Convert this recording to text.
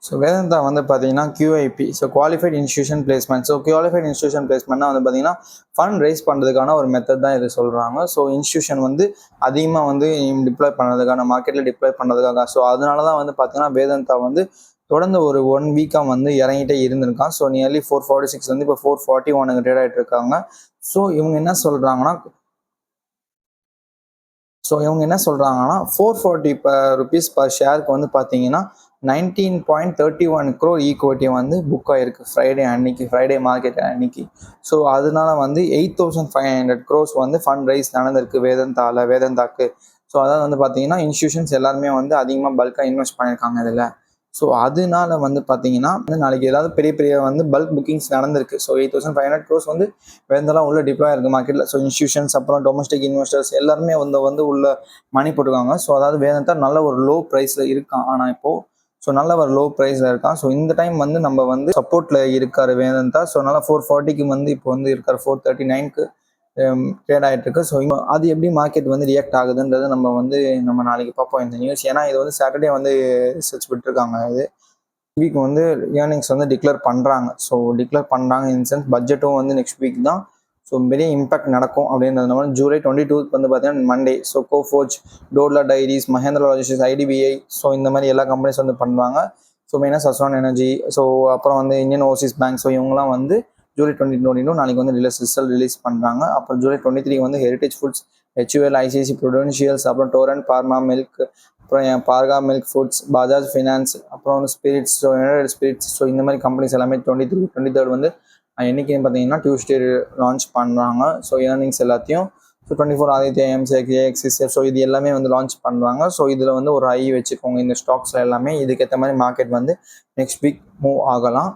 So Vedanta வந்து பார்த்தீங்கன்னா QIP, so qualified institution placement. So qualified institution பிளேஸ்மெண்ட்னா வந்து பார்த்தீங்கன்னா ஃபண்ட் ரைஸ் பண்ணுறதுக்கான ஒரு மெத்தட் தான் இது சொல்கிறாங்க. ஸோ இன்ஸ்டியூஷன் வந்து அதிகமாக வந்து டிப்ளாய் பண்ணுறதுக்கான மார்க்கெட்டில் டிப்ளாய் பண்ணுறதுக்காக. ஸோ அதனால தான் வந்து பார்த்தீங்கன்னா வேதாந்தா வந்து தொடர்ந்து ஒரு 1 வீக்காக வந்து இறங்கிட்டே இருந்திருக்கான். ஸோ நியர்லி 446 வந்து இப்போ 441 ட்ரேட் ஆகிட்டு இருக்காங்க. ஸோ இவங்க என்ன சொல்கிறாங்கன்னா 440 ருபீஸ் பர் ஷேருக்கு வந்து பார்த்தீங்கன்னா 19.31 crore ஈக்குவிட்டி வந்து புக் ஆகிருக்கு ஃப்ரைடே மார்க்கெட் அன்னைக்கு. ஸோ அதனால வந்து 8,500 crores வந்து ஃபண்ட் ரைஸ் நடந்திருக்கு வேதாந்தாக்கு. ஸோ அதாவது வந்து பார்த்தீங்கன்னா இன்ஸ்டியூஷன்ஸ் எல்லாருமே வந்து அதிகமாக பல்காக இன்வெஸ்ட் பண்ணியிருக்காங்க இதில். ஸோ அதனால வந்து பார்த்தீங்கன்னா நாளைக்கு ஏதாவது பெரிய பெரிய வந்து பல்க் புக்கிங்ஸ் நடந்திருக்கு. ஸோ 8,500 crores வந்து வேந்தெல்லாம் உள்ள டிப்ளாய் இருக்குது மார்க்கெட்டில். ஸோ இன்ஸ்டியூஷன்ஸ் அப்புறம் டொமஸ்டிக் இன்வெஸ்டர்ஸ் எல்லாருமே வந்து உள்ள மணி போட்டுருக்காங்க. ஸோ அதாவது வேதாந்தா நல்ல ஒரு லோ ப்ரைஸில் இருக்கான். ஆனால் இப்போது ஸோ நல்ல ஒரு லோ ப்ரைஸில் இருக்கான். ஸோ இந்த டைம் வந்து நம்ம வந்து சப்போர்ட்டில் இருக்கார் வேதாந்தா. ஸோ நல்லா 440க்கு வந்து இப்போ வந்து இருக்கார் 439க்கு ட்ரேட் ஆகிட்டு இருக்கு. ஸோ அது எப்படி மார்க்கெட் வந்து ரியாக்ட் ஆகுதுன்றது நம்ம நாளைக்கு பார்ப்போம் இந்த நியூஸ். ஏன்னா இது வந்து சாட்டர்டே வந்து ரிசர்ச் விட்டுருக்காங்க. இது வீக் வந்து ஏர்னிங்ஸ் வந்து டிக்ளேர் பண்ணுறாங்க. ஸோ டிக்ளேர் பண்ணுறாங்க இன் சென்ஸ் பட்ஜெட்டும் வந்து நெக்ஸ்ட் வீக் தான். ஸோ பெரிய இம்பாக்ட் நடக்கும் அப்படின்றதுனால ஜூலை 22 வந்து பார்த்தீங்கன்னா Monday. So Coforge, Dodla Dairies, Mahindra Logistics, IDBI, so இந்த மாதிரி எல்லா கம்பெனிஸ் வந்து பண்ணுவாங்க. ஸோ மெயினாக சஸ்வான் எனர்ஜி, ஸோ அப்புறம் வந்து இந்தியன் ஓவர்சீஸ் பேங்க். ஸோ இவங்கலாம் வந்து ஜூலை 2022 நாளைக்கு வந்து ரிசல்ட் ரிலீஸ் பண்ணுறாங்க. அப்புறம் ஜூலை 23 வந்து heritage foods, HUL, ICICI Prudentials, அப்புறம் டோரண்ட் பார்மா மில்க், அப்புறம் parka milk foods, Bajaj finance, அப்புறம் வந்து spirits, so United spirits. So இந்த மாதிரி கம்பெனிஸ் எல்லாமே 23rd வந்து என்றைக்குன்னு பார்த்தீங்கன்னா டியூஸ்டே லான்ச் பண்ணுறாங்க. ஸோ ஏர்னிங்ஸ் எல்லாத்தையும். So 24 Aditya, MCX, AXIS, so இது எல்லாமே வந்து லான்ச் பண்ணுறாங்க. ஸோ இதில் வந்து ஒரு ஐ வச்சுக்கோங்க இந்த ஸ்டாக்ஸில் எல்லாமே. இதுக்கேற்ற மாதிரி மார்க்கெட் வந்து நெக்ஸ்ட் வீக் மூவ் ஆகலாம்.